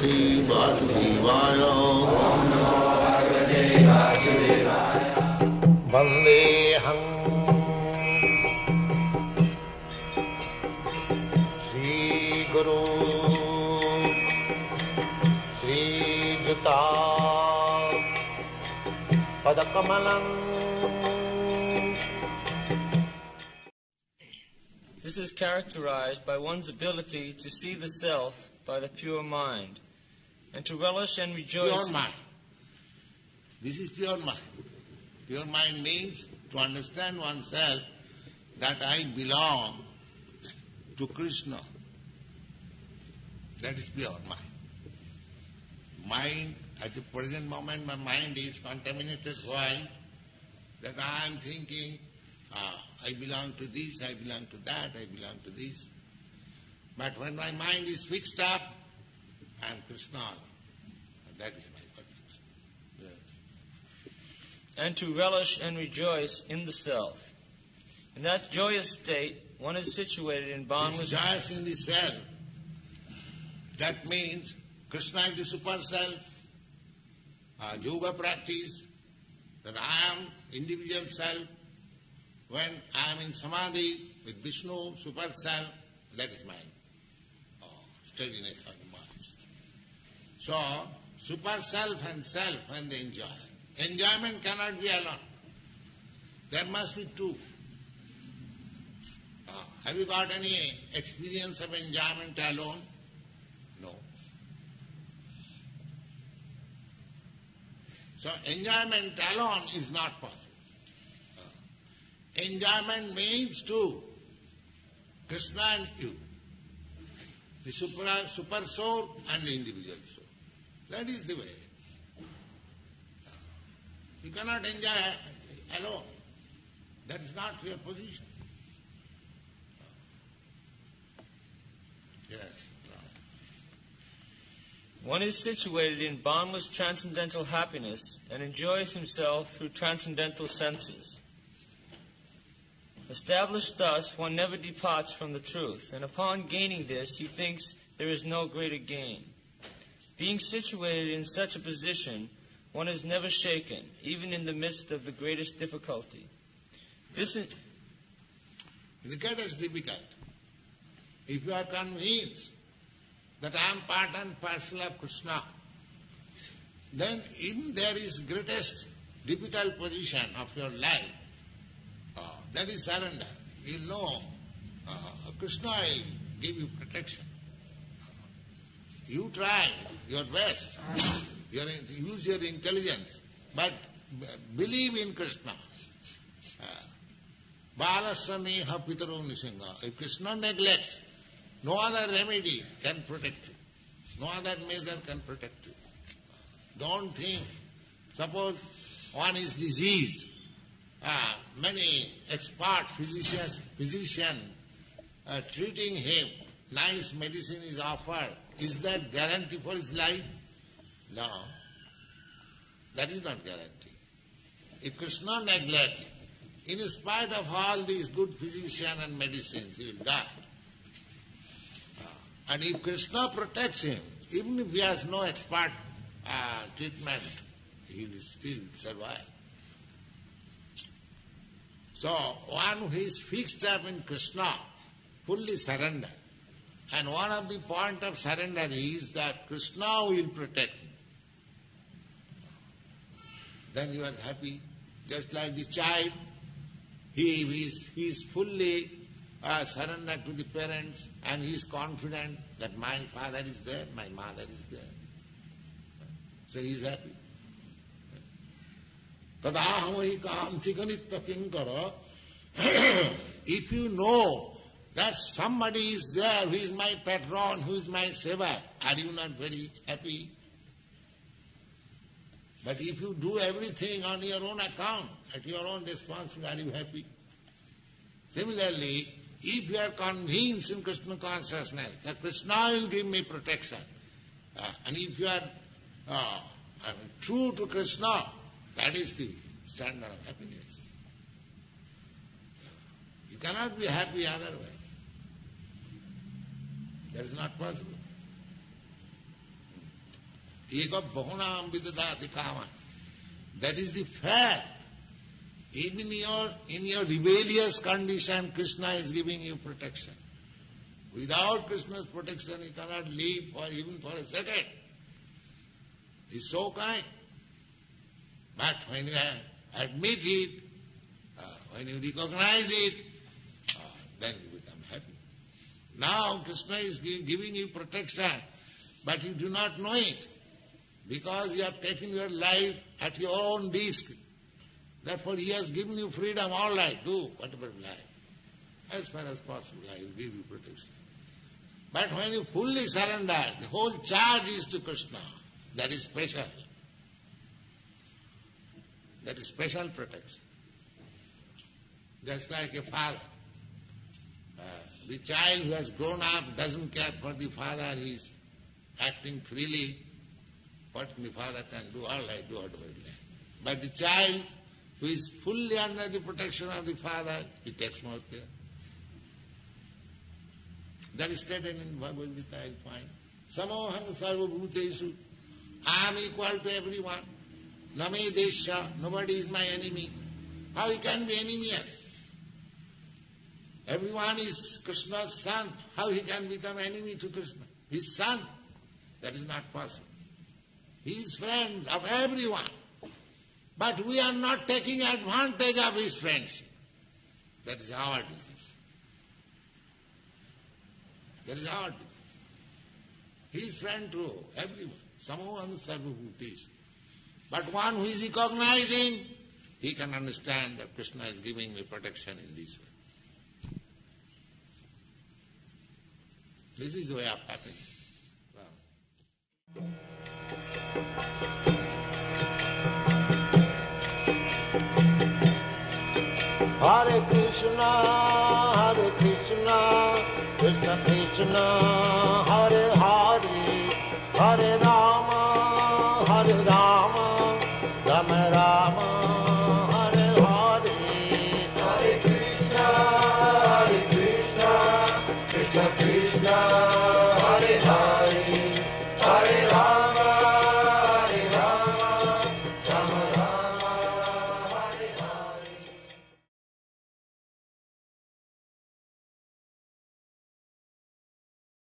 Bhagavate Vasudevaya. Vandeham Sri Guru Sri Juta Padakamalam. This is characterized by one's ability to see the self by the pure mind, and to relish and rejoice. Pure mind. This is pure mind. Pure mind means to understand oneself that I belong to Krishna. That is pure mind. Mind, at the present moment my mind is contaminated. Why? That I am thinking, I belong to this, I belong to that, I belong to this. But when my mind is fixed up, I am Krishna's. That is my purpose. Yes. And to relish and rejoice in the self. In that joyous state, one is situated in boundless... Joyous in the self. That means Krishna is the super self. Yoga practice, that I am individual self. When I am in samadhi with Vishnu, super self, that is my steadiness of the mind. So, super self and self when they enjoy. Enjoyment cannot be alone. There must be two. Have you got any experience of enjoyment alone? No. So, enjoyment alone is not possible. Enjoyment means two, Krishna and you, the super soul and the individual soul. That is the way. You cannot enjoy alone. That is not your position. Yes. One is situated in boundless transcendental happiness and enjoys himself through transcendental senses. Established thus, one never departs from the truth, and upon gaining this, he thinks there is no greater gain. Being situated in such a position, one is never shaken, even in the midst of the greatest difficulty. The greatest difficulty. If you are convinced that I am part and parcel of Krishna, then even there is greatest difficult position of your life, that is surrender. You know, Krishna will give you protection. You try your best. Use your intelligence. But believe in Krishna. Balasaniha pitaro nisinga. If Krishna neglects, no other remedy can protect you. No other measure can protect you. Don't think. Suppose one is diseased. Many expert physicians treating him, nice medicine is offered. Is that guarantee for his life? No. That is not guarantee. If Krishna neglects, in spite of all these good physicians and medicines, he will die. And if Krishna protects him, even if he has no expert treatment, he will still survive. So, one who is fixed up in Krishna, fully surrender. And one of the point of surrender is that Krishna will protect me. Then you are happy. Just like the child, he is fully surrendered to the parents, and he is confident that my father is there, my mother is there. So he is happy. If you know that somebody is there who is my patron, who is my saver, are you not very happy? But if you do everything on your own account, at your own responsibility, are you happy? Similarly, if you are convinced in Krishna consciousness that Krishna will give me protection, and if you are true to Krishna, that is the standard of happiness. You cannot be happy otherwise. That is not possible. ego bahunam vidadati kama. That is the fact. Even in your rebellious condition, Krishna is giving you protection. Without Krishna's protection, you cannot live even for a second. He's so kind. But when you admit it, when you recognize it, then you become happy. Now Krishna is giving you protection, but you do not know it, because you have taken your life at your own risk. Therefore He has given you freedom, all right, do whatever you like. As far as possible, I will give you protection. But when you fully surrender, the whole charge is to Krishna. That is special. That is special protection. Just like a father. The child who has grown up doesn't care for the father, he is acting freely. What the father can do, all right, do whatever he likes. But the child who is fully under the protection of the father, he takes more care. That is stated in Bhagavad Gita, I find. Samoham sarva bhuteshu. I am equal to everyone. Name desha. Nobody is my enemy. How he can be enemious? Everyone is Krishna's son. How he can become enemy to Krishna? His son. That is not possible. He is friend of everyone. But we are not taking advantage of his friendship. That is our disease. That is our disease. He is friend to everyone. Samoham sarva bhutesh. But one who is recognizing, he can understand that Krishna is giving me protection in this way. This is the way of happiness. Wow. Hare Krishna, Krishna Krishna, Hare Hare, Hare Rama.